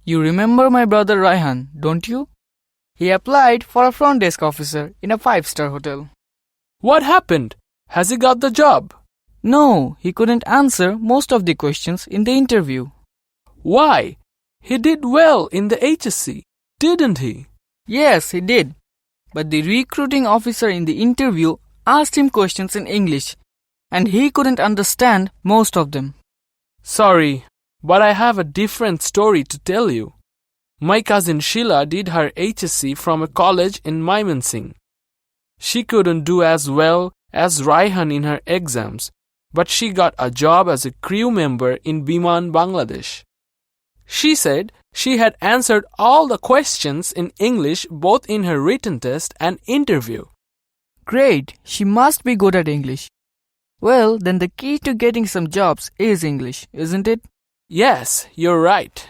You remember my brother Raihan, don't you? He applied for a front desk officer in a 5-star hotel. What happened? Has he got the job? No, he couldn't answer most of the questions in the interview. Why? He did well in the HSC, didn't he? Yes, he did. But the recruiting officer in the interview asked him questions in English, and he couldn't understand most of them. Sorry, but I have a different story to tell you. My cousin Sheila did her HSC from a college in Mymensingh. She couldn't do as well as Raihan in her exams, but she got a job as a crew member in Biman, Bangladesh. She said she had answered all the questions in English both in her written test and interview. Great, she must be good at English. Well, then the key to getting some jobs is English, isn't it? Yes, you're right.